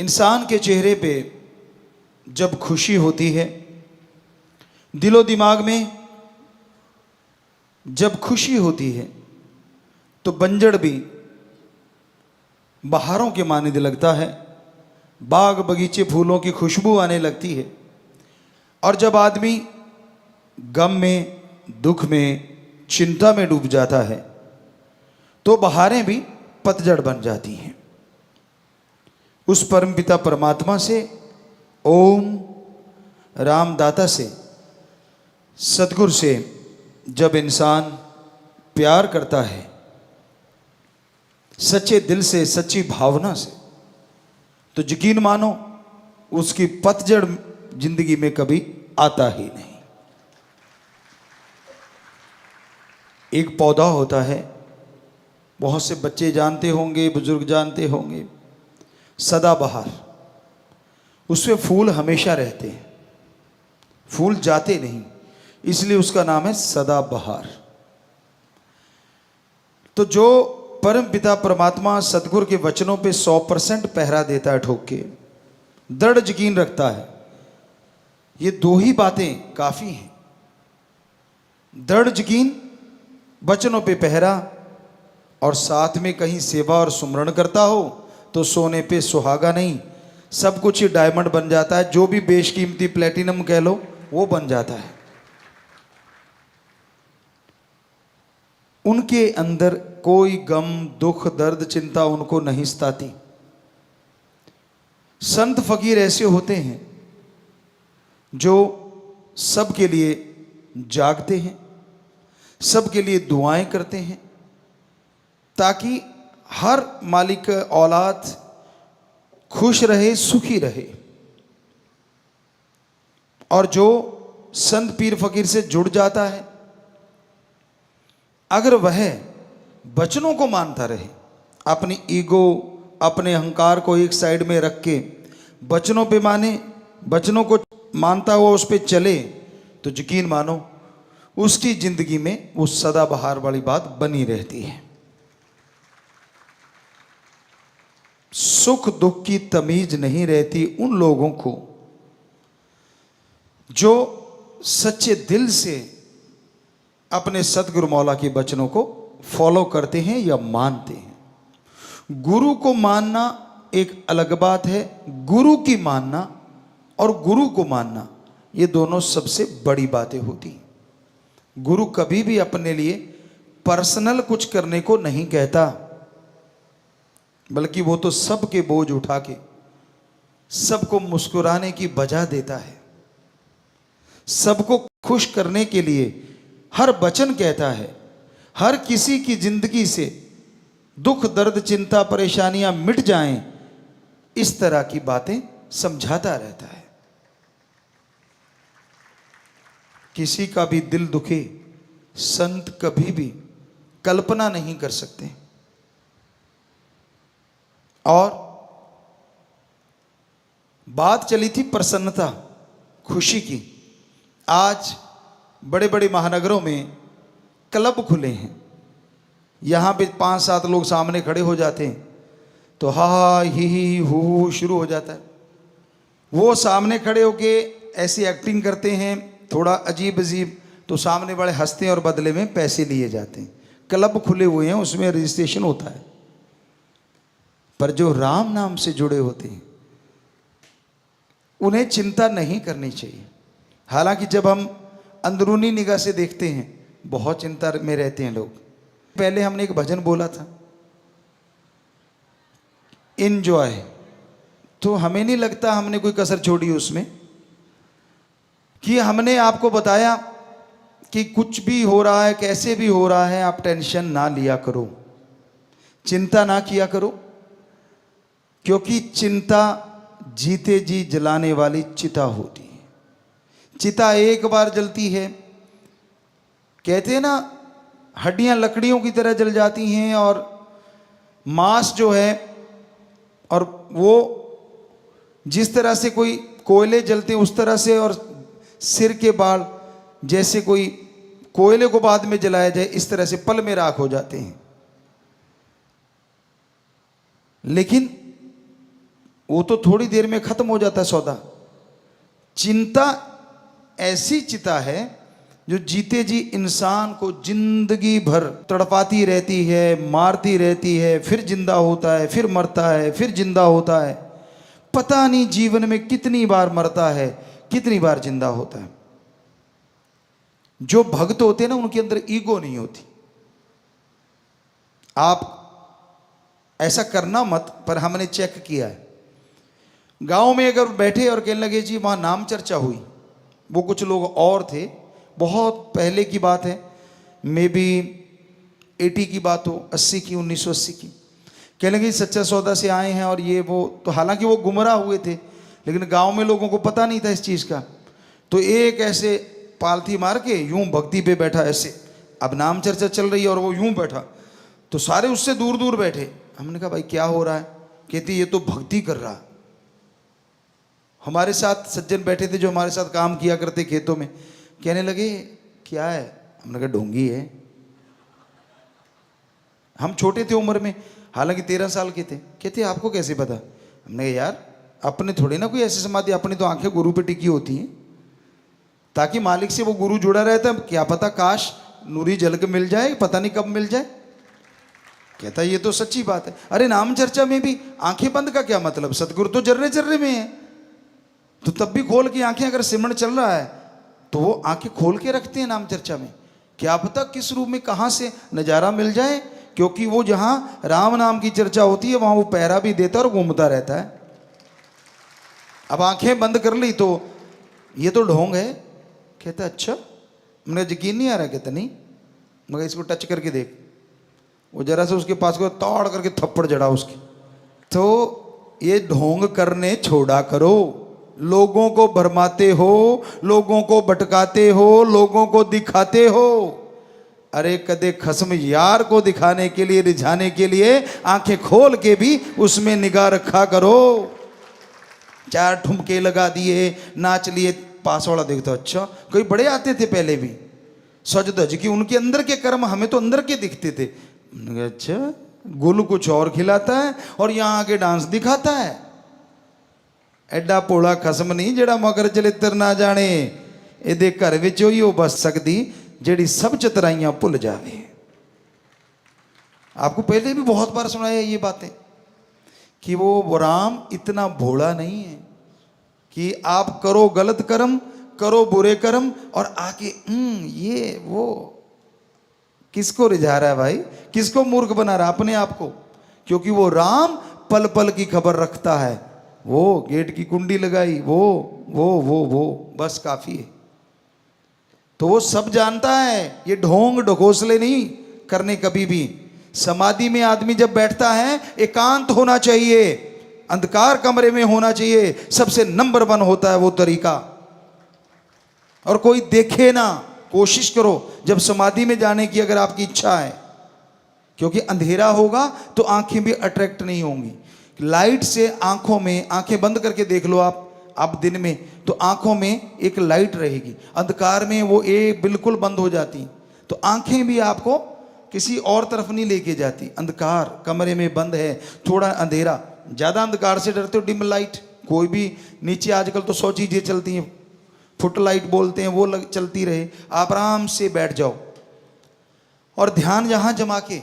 इंसान के चेहरे पे जब खुशी होती है, दिलो दिमाग में जब खुशी होती है, तो बंजड़ भी बहारों के मानने लगता है, बाग बगीचे फूलों की खुशबू आने लगती है। और जब आदमी गम में, दुख में, चिंता में डूब जाता है, तो बहारें भी पतझड़ बन जाती हैं। उस परमपिता परमात्मा से, ओम रामदाता से, सतगुरु से जब इंसान प्यार करता है, सच्चे दिल से, सच्ची भावना से, तो यकीन मानो उसकी पतझड़ जिंदगी में कभी आता ही नहीं। एक पौधा होता है, बहुत से बच्चे जानते होंगे, बुजुर्ग जानते होंगे, सदाबहार। उसमें फूल हमेशा रहते हैं, फूल जाते नहीं, इसलिए उसका नाम है सदाबहार। तो जो परम पिता परमात्मा सतगुरु के वचनों पे 100% पहरा देता है, ठोक के दृढ़ यकीन रखता है, ये दो ही बातें काफी हैं। दृढ़ यकीन, वचनों पे पहरा, और साथ में कहीं सेवा और सुमरण करता हो तो सोने पे सुहागा नहीं, सब कुछ ही डायमंड बन जाता है। जो भी बेशकीमती प्लेटिनम कह लो, वो बन जाता है। उनके अंदर कोई गम, दुख, दर्द, चिंता उनको नहीं सताती। संत फकीर ऐसे होते हैं जो सबके लिए जागते हैं, सबके लिए दुआएं करते हैं, ताकि हर मालिक औलाद खुश रहे, सुखी रहे। और जो संत पीर फकीर से जुड़ जाता है, अगर वह वचनों को मानता रहे, अपनी ईगो, अपने अहंकार को एक साइड में रख के वचनों पे माने, वचनों को मानता हुआ उस पे चले, तो यकीन मानो उसकी जिंदगी में वो सदाबहार वाली बात बनी रहती है। सुख दुख की तमीज नहीं रहती उन लोगों को जो सच्चे दिल से अपने सतगुरु मौला के वचनों को फॉलो करते हैं या मानते हैं। गुरु को मानना एक अलग बात है, गुरु की मानना और गुरु को मानना, ये दोनों सबसे बड़ी बातें होती हैं। गुरु कभी भी अपने लिए पर्सनल कुछ करने को नहीं कहता, बल्कि वो तो सबके बोझ उठा के सबको मुस्कुराने की वजह देता है, सबको खुश करने के लिए हर वचन कहता है, हर किसी की जिंदगी से दुख, दर्द, चिंता, परेशानियां मिट जाएं, इस तरह की बातें समझाता रहता है। किसी का भी दिल दुखे, संत कभी भी कल्पना नहीं कर सकते। और बात चली थी प्रसन्नता, खुशी की। आज बड़े बड़े महानगरों में क्लब खुले हैं, यहाँ पे 5-7 लोग सामने खड़े हो जाते हैं तो हा हा ही हू शुरू हो जाता है। वो सामने खड़े होके ऐसी एक्टिंग करते हैं, थोड़ा अजीब अजीब, तो सामने वाले हंसते हैं और बदले में पैसे लिए जाते हैं। क्लब खुले हुए हैं, उसमें रजिस्ट्रेशन होता है। पर जो राम नाम से जुड़े होते हैं उन्हें चिंता नहीं करनी चाहिए। हालांकि जब हम अंदरूनी निगाह से देखते हैं, बहुत चिंता में रहते हैं लोग। पहले हमने एक भजन बोला था, एंजॉय, तो हमें नहीं लगता हमने कोई कसर छोड़ी उसमें, कि हमने आपको बताया कि कुछ भी हो रहा है, कैसे भी हो रहा है, आप टेंशन ना लिया करो, चिंता ना किया करो, क्योंकि चिंता जीते जी जलाने वाली चिता होती है। चिता एक बार जलती है, कहते हैं ना, हड्डियां लकड़ियों की तरह जल जाती हैं, और मांस जो है, और वो जिस तरह से कोई कोयले जलते हैं उस तरह से, और सिर के बाल जैसे कोई कोयले को बाद में जलाया जाए इस तरह से पल में राख हो जाते हैं। लेकिन वो तो थोड़ी देर में खत्म हो जाता है सौदा। चिंता ऐसी चिता है जो जीते जी इंसान को जिंदगी भर तड़पाती रहती है, मारती रहती है, फिर जिंदा होता है, फिर मरता है, फिर जिंदा होता है। पता नहीं जीवन में कितनी बार मरता है, कितनी बार जिंदा होता है। जो भक्त होते हैं ना, उनके अंदर ईगो नहीं होती। आप ऐसा करना मत, पर हमने चेक किया है। गांव में अगर बैठे और कहने लगे जी वहां नाम चर्चा हुई, वो कुछ लोग और थे, बहुत पहले की बात है, मे बी 80 की बात हो, 80 की, 1980 की। कहने लगे सच्चा सौदा से आए हैं और ये वो, तो हालांकि वो गुमराह हुए थे, लेकिन गांव में लोगों को पता नहीं था इस चीज़ का। तो एक ऐसे पालथी मार के यूं भक्ति पे बैठा ऐसे, अब नाम चर्चा चल रही है और वो यूं बैठा, तो सारे उससे दूर दूर बैठे। हमने कहा भाई क्या हो रहा है? कहती ये तो भक्ति कर रहा। हमारे साथ सज्जन बैठे थे जो हमारे साथ काम किया करते खेतों में, कहने लगे क्या है? हमने कहा ढोंगी है। हम छोटे थे उम्र में, हालांकि 13 साल के थे। कहते आपको कैसे पता? हमने कहा यार अपने थोड़ी ना कोई ऐसी समाधि, अपनी तो आंखें गुरु पे टिकी होती हैं, ताकि मालिक से वो गुरु जुड़ा रहता है। क्या पता काश नूरी जल के मिल जाए, पता नहीं कब मिल जाए। कहता ये तो सच्ची बात है। अरे नाम चर्चा में भी आंखें बंद का क्या मतलब? सतगुरु तो जर्रे जर्रे में है, तो तब भी खोल के आंखें, अगर सिमरन चल रहा है तो वो आंखें खोल के रखते हैं नाम चर्चा में। क्या पता किस रूप में कहां से नजारा मिल जाए, क्योंकि वो जहां राम नाम की चर्चा होती है वहां वो पहरा भी देता है और घूमता रहता है। अब आंखें बंद कर ली तो ये तो ढोंग है। कहता अच्छा, मुझे यकीन नहीं आ रहा। कहता नहीं, मगर इसको टच करके देख। वो जरा से उसके पास को तोड़ करके थप्पड़ जड़ा उसकी। तो ये ढोंग करने छोड़ा करो। लोगों को भरमाते हो, लोगों को भटकाते हो, लोगों को दिखाते हो। अरे कदे खस्म यार को दिखाने के लिए, रिझाने के लिए आंखें खोल के भी उसमें निगाह रखा करो। 4 ठुमके लगा दिए, नाच लिए, पास वाला देखता अच्छा, कोई बड़े आते थे पहले भी सज धज की, उनके अंदर के कर्म हमें तो अंदर के दिखते थे। अच्छा, गुल कुछ और खिलाता है और यहाँ आके डांस दिखाता है। एडा पोला खसम नहीं जेड़ा मगर चलित्र ना जाने, एदे घर विच ही हो बस सकती जेड़ी सब चतराइयां भुल जावे। आपको पहले भी बहुत बार सुनाया ये बातें कि वो राम इतना भोला नहीं है कि आप करो गलत कर्म, करो बुरे कर्म और आके ये वो। किसको रिझा रहा है भाई? किसको मूर्ख बना रहा? अपने आप को। क्योंकि वो राम पल पल की खबर रखता है। वो गेट की कुंडी लगाई, वो बस काफी है। तो वो सब जानता है। ये ढोंग ढकोसले नहीं करने कभी भी। समाधि में आदमी जब बैठता है एकांत होना चाहिए, अंधकार कमरे में होना चाहिए। सबसे नंबर 1 होता है वो तरीका। और कोई देखे ना। कोशिश करो जब समाधि में जाने की, अगर आपकी इच्छा है, क्योंकि अंधेरा होगा तो आंखें भी अट्रैक्ट नहीं होंगी। लाइट से आंखों में, आंखें बंद करके देख लो आप दिन में, तो आंखों में एक लाइट रहेगी। अंधकार में वो बिल्कुल बंद हो जाती, तो आंखें भी आपको किसी और तरफ नहीं लेके जाती। अंधकार कमरे में बंद है, थोड़ा अंधेरा, ज़्यादा अंधकार से डरते हो, डिम लाइट। कोई भी नीचे आजकल तो 100 चीज़ें चलती हैं, फुट लाइट बोलते हैं, वो चलती रहे। आप आराम से बैठ जाओ और ध्यान जहाँ जमा के,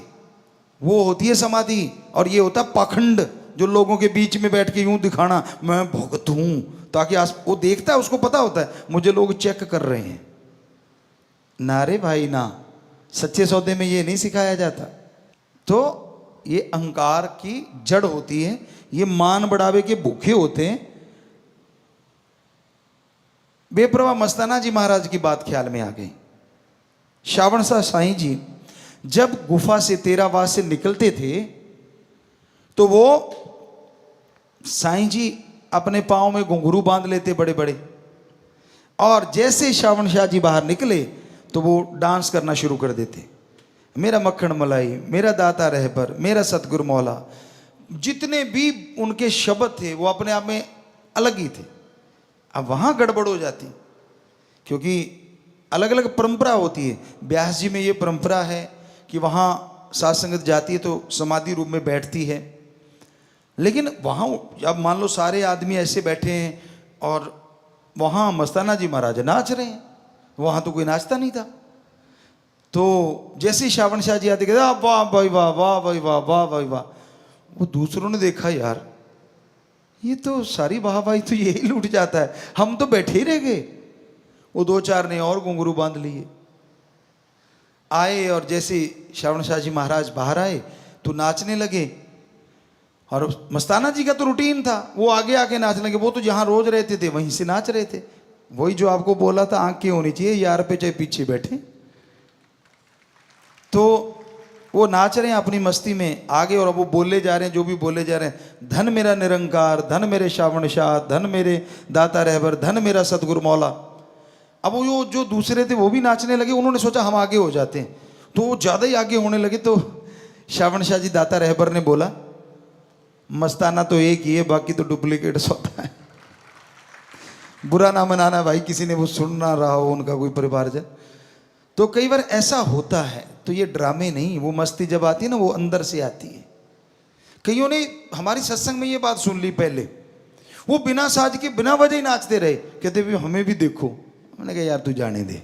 वो होती है समाधि। और ये होता है पाखंड, जो लोगों के बीच में बैठ के यूं दिखाना मैं भक्त हूं, ताकि वो देखता है, उसको पता होता है मुझे लोग चेक कर रहे हैं। ना रे भाई ना, सच्चे सौदे में ये नहीं सिखाया जाता। तो ये अहंकार की जड़ होती है। ये मान बढ़ावे के भूखे होते हैं। बेप्रवाह मस्ताना जी महाराज की बात ख्याल में आ गई। श्रावण शाह साईं जी जब गुफा से तेरावास से निकलते थे तो वो साईं जी अपने पाँव में घुंघरू बांध लेते बड़े बड़े, और जैसे श्रावण शाह जी बाहर निकले तो वो डांस करना शुरू कर देते। मेरा मक्खन मलाई, मेरा दाता रहबर, मेरा सतगुरु मौला, जितने भी उनके शब्द थे वो अपने आप में अलग ही थे। अब वहाँ गड़बड़ हो जाती, क्योंकि अलग अलग परंपरा होती है। ब्यास जी में ये परंपरा है कि वहाँ साध संगत जाती है तो समाधि रूप में बैठती है। लेकिन वहाँ अब मान लो सारे आदमी ऐसे बैठे हैं और वहाँ मस्ताना जी महाराज नाच रहे हैं, वहाँ तो कोई नाचता नहीं था। तो जैसे ही श्रावण शाह जी आते कहते वाह भाई वाह, वाह भाई वाह, वाह भाई वाह। वो दूसरों ने देखा यार ये तो सारी वाह भाई तो यही लूट जाता है, हम तो बैठे ही रह गए। वो दो चार ने और घुंघरू बांध लिए आए, और जैसे श्रावण शाह जी महाराज बाहर आए तो नाचने लगे। और मस्ताना जी का तो रूटीन था, वो आगे आके नाचने लगे। वो तो जहाँ रोज रहते थे वहीं से नाच रहे थे। वही जो आपको बोला था आंखें होनी चाहिए यार पे चाहे पीछे बैठे। तो वो नाच रहे हैं अपनी मस्ती में आगे, और अब वो बोले जा रहे हैं जो भी बोले जा रहे हैं, धन मेरा निरंकार, धन मेरे श्रावण शाह, धन मेरे दाता रहबर, धन मेरा सतगुरु मौला। अब वो जो दूसरे थे वो भी नाचने लगे। उन्होंने सोचा हम आगे हो जाते हैं, तो वो ज़्यादा ही आगे होने लगे। तो श्रावण शाह जी दाता रहबर ने बोला मस्ताना तो एक ही है, बाकी तो डुप्लीकेट्स होता है। बुरा ना मनाना भाई, किसी ने वो सुन ना रहा हो उनका कोई परिवारजन। तो कई बार ऐसा होता है, तो ये ड्रामे नहीं, वो मस्ती जब आती है ना वो अंदर से आती है। कईयों ने हमारी सत्संग में ये बात सुन ली पहले, वो बिना साज के बिना वजह ही नाचते रहे, कहते भी हमें भी देखो। मैंने कहा यार तू जाने दे,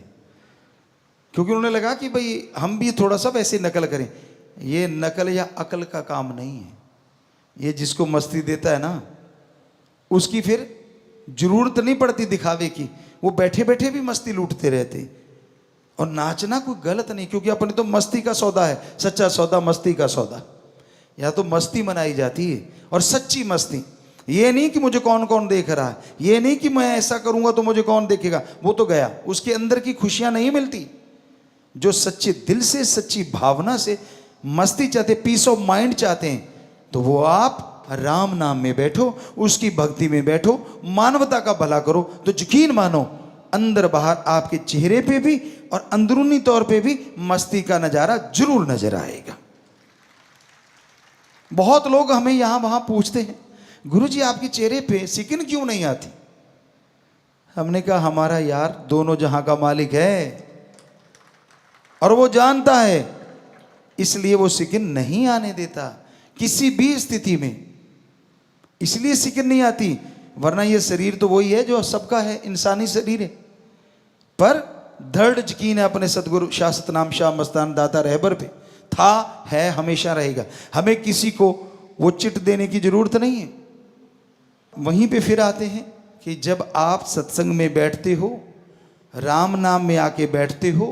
क्योंकि उन्होंने लगा कि भाई हम भी थोड़ा सा वैसे नकल करें। ये नकल या अकल का काम नहीं है, ये जिसको मस्ती देता है ना उसकी फिर जरूरत नहीं पड़ती दिखावे की, वो बैठे बैठे भी मस्ती लूटते रहते। और नाचना कोई गलत नहीं, क्योंकि अपने तो मस्ती का सौदा है, सच्चा सौदा मस्ती का सौदा। या तो मस्ती मनाई जाती है, और सच्ची मस्ती। ये नहीं कि मुझे कौन कौन देख रहा है, ये नहीं कि मैं ऐसा करूंगा तो मुझे कौन देखेगा, वो तो गया, उसके अंदर की खुशियां नहीं मिलती। जो सच्चे दिल से सच्ची भावना से मस्ती चाहते, पीस ऑफ माइंड चाहते हैं, तो वो आप राम नाम में बैठो, उसकी भक्ति में बैठो, मानवता का भला करो, तो यकीन मानो अंदर बाहर आपके चेहरे पे भी और अंदरूनी तौर पे भी मस्ती का नजारा जरूर नजर आएगा। बहुत लोग हमें यहां वहां पूछते हैं गुरुजी आपके चेहरे पे सिकिन क्यों नहीं आती। हमने कहा हमारा यार दोनों जहां का मालिक है और वो जानता है, इसलिए वो सिकिन नहीं आने देता किसी भी स्थिति में, इसलिए सिकिन नहीं आती। वरना ये शरीर तो वही है जो सबका है, इंसानी शरीर है, पर दृढ़ यकीन है अपने सतगुरु शाह सतनाम शाह मस्तान दाता रहबर पे, था है हमेशा रहेगा। हमें किसी को वो चिट देने की जरूरत नहीं है। वहीं पे फिर आते हैं कि जब आप सत्संग में बैठते हो, राम नाम में आके बैठते हो,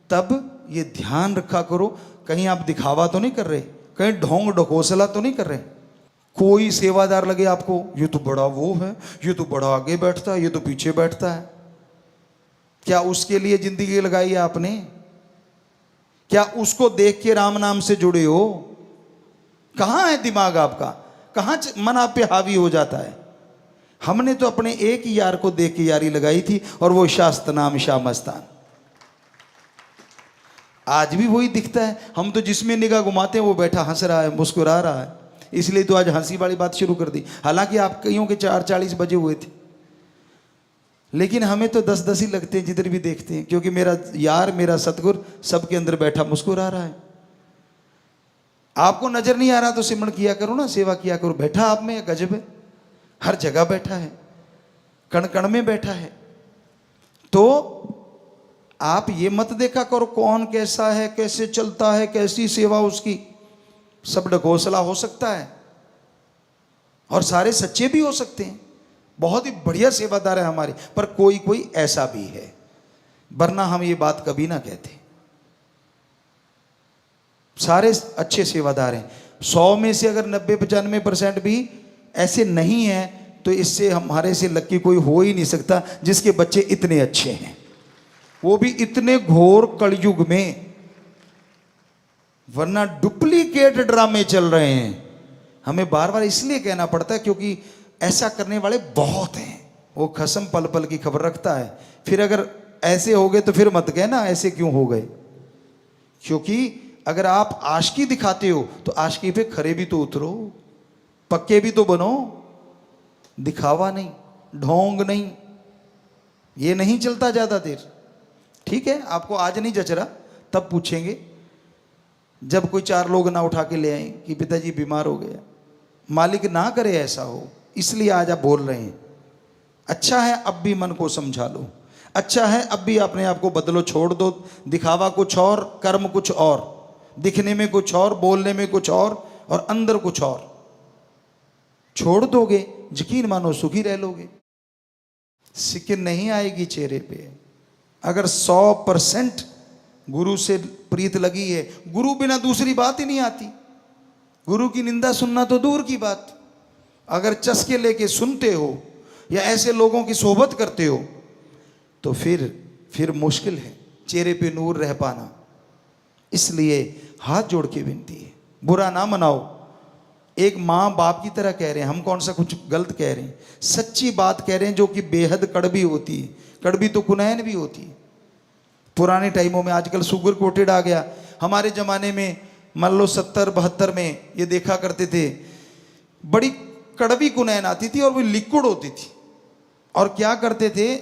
तब ये ध्यान रखा करो कहीं आप दिखावा तो नहीं कर रहे, कहीं ढोंग ढकोसला तो नहीं कर रहे। कोई सेवादार लगे आपको, ये तो बड़ा वो है, ये तो बड़ा आगे बैठता है, ये तो पीछे बैठता है। क्या उसके लिए जिंदगी लगाई है आपने? क्या उसको देख के राम नाम से जुड़े हो? कहाँ है दिमाग आपका? कहाँ मन आप पे हावी हो जाता है? हमने तो अपने एक ही यार को देख के यारी लगाई थी, और वो शाह नाम शाह मस्तान। आज भी वही दिखता है। हम तो जिसमें निगाह घुमाते हैं वो बैठा हंस रहा है, मुस्कुरा रहा है, इसलिए तो आज हंसी वाली बात शुरू कर दी। हालांकि आप कईयों के 4:40 बजे हुए थे, लेकिन हमें तो 10-10 ही लगते हैं जिधर भी देखते हैं, क्योंकि मेरा यार मेरा सतगुर सबके अंदर बैठा मुस्कुरा रहा है। आपको नजर नहीं आ रहा तो सिमरन किया करो ना, सेवा किया करो। बैठा आप में गजब है, हर जगह बैठा है, कण कण में बैठा है। तो आप ये मत देखा करो कौन कैसा है, कैसे चलता है, कैसी सेवा उसकी। सब ढकोसला हो सकता है और सारे सच्चे भी हो सकते हैं, बहुत ही बढ़िया सेवादार है हमारे, पर कोई कोई ऐसा भी है, वरना हम ये बात कभी ना कहते। सारे अच्छे सेवादार हैं। 100 में से अगर 90-95% भी ऐसे नहीं है, तो इससे हमारे से लक्की कोई हो ही नहीं सकता जिसके बच्चे इतने अच्छे हैं, वो भी इतने घोर कलयुग में। वरना डुप्लीकेट ड्रामे चल रहे हैं। हमें बार बार इसलिए कहना पड़ता है क्योंकि ऐसा करने वाले बहुत हैं। वो खसम पल पल की खबर रखता है। फिर अगर ऐसे हो गए तो फिर मत कहना ऐसे क्यों हो गए, क्योंकि अगर आप आशिकी दिखाते हो तो आशिकी पे खरे भी तो उतरो, पक्के भी तो बनो। दिखावा नहीं, ढोंग नहीं, ये नहीं चलता ज्यादा देर। ठीक है, आपको आज नहीं जच रहा, तब पूछेंगे जब कोई 4 लोग ना उठा के ले आए कि पिताजी बीमार हो गया, मालिक ना करे ऐसा हो, इसलिए आज आप बोल रहे हैं। अच्छा है अब भी मन को समझा लो, अच्छा है अब भी अपने आप को बदलो, छोड़ दो दिखावा कुछ और, कर्म कुछ और, दिखने में कुछ और, बोलने में कुछ और अंदर कुछ और। छोड़ दोगे, यकीन मानो सुखी रह लोगे, सिकिन नहीं आएगी चेहरे पे। अगर 100% गुरु से प्रीत लगी है, गुरु बिना दूसरी बात ही नहीं आती। गुरु की निंदा सुनना तो दूर की बात, अगर चस्के लेके सुनते हो या ऐसे लोगों की सोबत करते हो तो फिर मुश्किल है चेहरे पे नूर रह पाना। इसलिए हाथ जोड़ के विनती है, बुरा ना मनाओ। एक माँ बाप की तरह कह रहे हैं, हम कौन सा कुछ गलत कह रहे हैं, सच्ची बात कह रहे हैं जो कि बेहद कड़वी होती है। कड़वी तो कुनैन भी होती है। पुराने टाइमों में, आजकल शुगर कोटेड आ गया, हमारे ज़माने में मान लो 70-72 में ये देखा करते थे, बड़ी कड़वी कुनैन आती थी और वो लिक्विड होती थी। और क्या करते थे,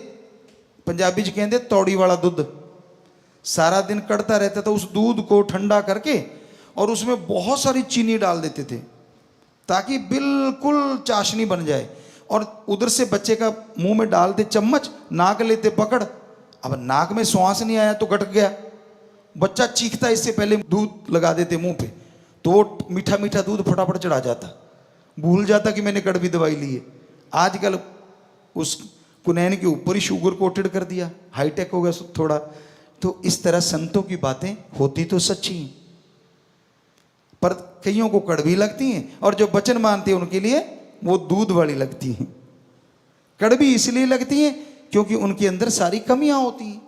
पंजाबी च कहते तौड़ी वाला दूध, सारा दिन कड़ता रहता था। उस दूध को ठंडा करके और उसमें बहुत सारी चीनी डाल देते थे ताकि बिल्कुल चाशनी बन जाए। और उधर से बच्चे का मुंह में डालते चम्मच, नाक लेते पकड़। अब नाक में श्वास नहीं आया तो गट गया, बच्चा चीखता, इससे पहले दूध लगा देते मुंह पे तो वो मीठा मीठा दूध फटाफट चढ़ा जाता, भूल जाता कि मैंने कड़वी दवाई ली है। आजकल उस कुनैन के ऊपर ही शुगर कोटेड कर दिया, हाईटेक हो गया थोड़ा। तो इस तरह संतों की बातें होती तो सच्ची हैं, पर कईयों को कड़वी लगती हैं, और जो वचन मानते हैं उनके लिए वो दूध वाली लगती हैं। कड़वी इसलिए लगती हैं क्योंकि उनके अंदर सारी कमियां होती हैं,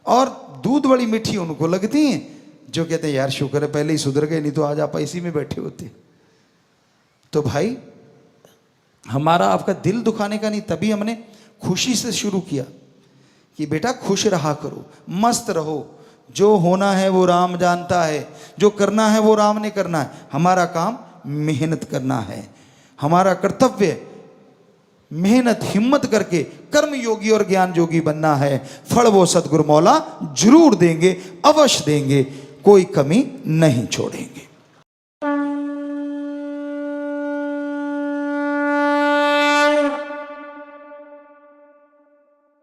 और दूध वाली मीठी उनको लगती हैं जो कहते हैं यार शुक्र है पहले ही सुधर गए, नहीं तो आज आप इसी में बैठे होते। तो भाई हमारा आपका दिल दुखाने का नहीं, तभी हमने खुशी से शुरू किया कि बेटा खुश रहा करो, मस्त रहो। जो होना है वो राम जानता है, जो करना है वो राम ने करना है। हमारा काम मेहनत करना है, हमारा कर्तव्य मेहनत हिम्मत करके कर्म योगी और ज्ञान योगी बनना है। फल वो सदगुरु मौला जरूर देंगे, अवश्य देंगे, कोई कमी नहीं छोड़ेंगे।